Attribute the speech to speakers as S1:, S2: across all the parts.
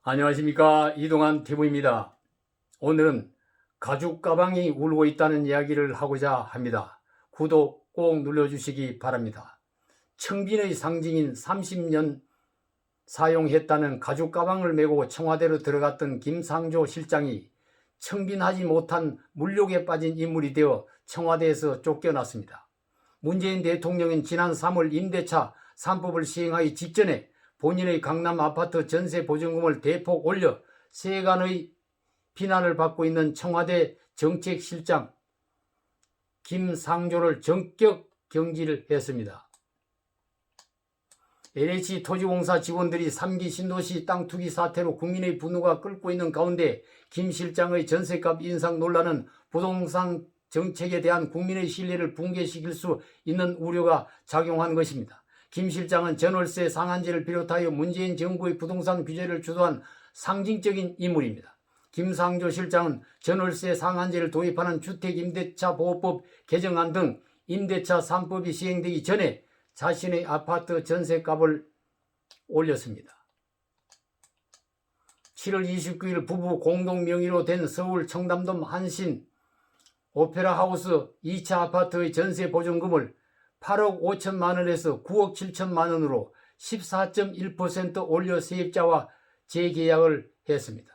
S1: 안녕하십니까, 이동환 TV입니다. 오늘은 가죽 가방이 울고 있다는 이야기를 하고자 합니다. 구독 꼭 눌러주시기 바랍니다. 청빈의 상징인 30년 사용했다는 가죽 가방을 메고 청와대로 들어갔던 김상조 실장이 청빈하지 못한 물욕에 빠진 인물이 되어 청와대에서 쫓겨났습니다. 문재인 대통령은 지난 3월 임대차 3법을 시행하기 직전에 본인의 강남 아파트 전세 보증금을 대폭 올려 세간의 비난을 받고 있는 청와대 정책실장 김상조를 전격 경질을 했습니다. LH토지공사 직원들이 3기 신도시 땅 투기 사태로 국민의 분노가 끓고 있는 가운데 김 실장의 전세값 인상 논란은 부동산 정책에 대한 국민의 신뢰를 붕괴시킬 수 있는 우려가 작용한 것입니다. 김 실장은 전월세 상한제를 비롯하여 문재인 정부의 부동산 규제를 주도한 상징적인 인물입니다. 김상조 실장은 전월세 상한제를 도입하는 주택임대차보호법 개정안 등 임대차 3법이 시행되기 전에 자신의 아파트 전세값을 올렸습니다. 7월 29일 부부 공동 명의로 된 서울 청담동 한신 오페라하우스 2차 아파트의 전세 보증금을 8억 5천만 원에서 9억 7천만 원으로 14.1% 올려 세입자와 재계약을 했습니다.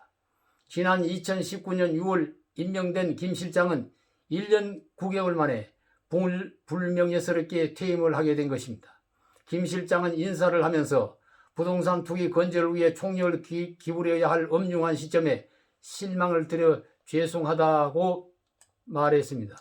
S1: 지난 2019년 6월 임명된 김 실장은 1년 9개월 만에 불명예스럽게 퇴임을 하게 된 것입니다. 김 실장은 인사를 하면서 부동산 투기 건재를 위해 총력을 기울여야 할 엄중한 시점에 실망을 드려 죄송하다고 말했습니다.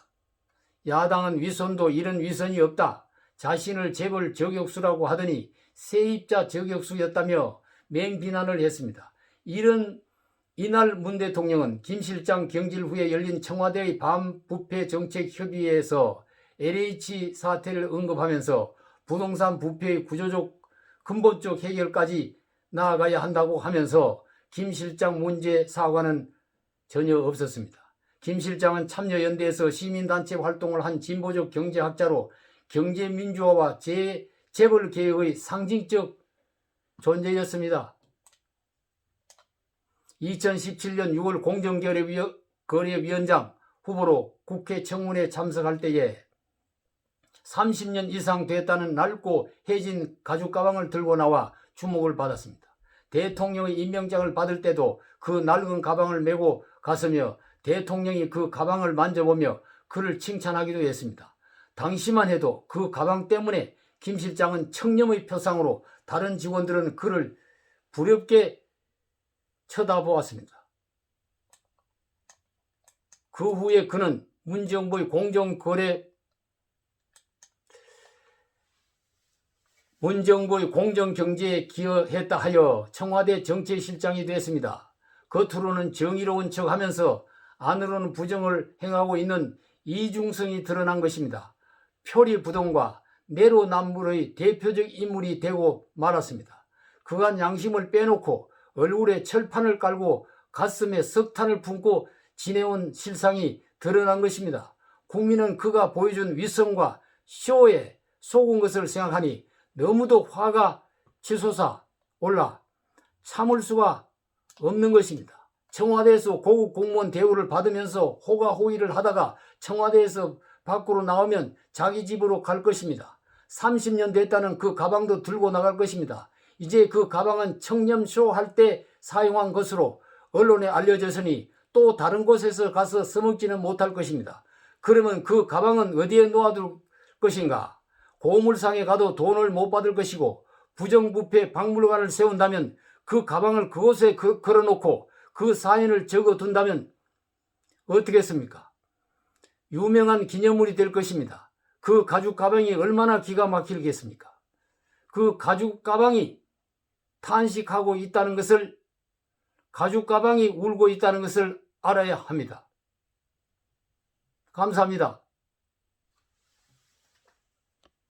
S1: 야당은 위선도 이런 위선이 없다. 자신을 재벌 저격수라고 하더니 세입자 저격수였다며 맹비난을 했습니다. 이날 문 대통령은 김 실장 경질 후에 열린 청와대의 반부패 정책협의회에서 LH 사태를 언급하면서 부동산 부패의 구조적 근본적 해결까지 나아가야 한다고 하면서 김 실장 문제 사과는 전혀 없었습니다. 김 실장은 참여연대에서 시민단체 활동을 한 진보적 경제학자로 경제민주화와 재벌개혁의 상징적 존재였습니다. 2017년 6월 공정거래위원장 후보로 국회 청문회에 참석할 때에 30년 이상 됐다는 낡고 해진 가죽 가방을 들고 나와 주목을 받았습니다. 대통령의 임명장을 받을 때도 그 낡은 가방을 메고 갔으며 대통령이 그 가방을 만져보며 그를 칭찬하기도 했습니다. 당시만 해도 그 가방 때문에 김 실장은 청렴의 표상으로 다른 직원들은 그를 부럽게 쳐다보았습니다. 그 후에 그는 문정부의 공정경제에 기여했다 하여 청와대 정책실장이 됐습니다. 겉으로는 정의로운 척하면서 안으로는 부정을 행하고 있는 이중성이 드러난 것입니다. 표리부동과 내로남불의 대표적 인물이 되고 말았습니다. 그간 양심을 빼놓고 얼굴에 철판을 깔고 가슴에 석탄을 품고 지내온 실상이 드러난 것입니다. 국민은 그가 보여준 위선과 쇼에 속은 것을 생각하니 너무도 화가 치솟아 올라 참을 수가 없는 것입니다. 청와대에서 고급 공무원 대우를 받으면서 호가호위를 하다가 청와대에서 밖으로 나오면 자기 집으로 갈 것입니다. 30년 됐다는 그 가방도 들고 나갈 것입니다. 이제 그 가방은 청렴쇼 할 때 사용한 것으로 언론에 알려졌으니 또 다른 곳에서 가서 써먹지는 못할 것입니다. 그러면 그 가방은 어디에 놓아둘 것인가? 고물상에 가도 돈을 못 받을 것이고 부정부패 박물관을 세운다면 그 가방을 그곳에 걸어놓고 그 사연을 적어둔다면 어떻겠습니까? 유명한 기념물이 될 것입니다. 그 가죽 가방이 얼마나 기가 막히겠습니까? 그 가죽 가방이 탄식하고 있다는 것을, 가죽 가방이 울고 있다는 것을 알아야 합니다. 감사합니다.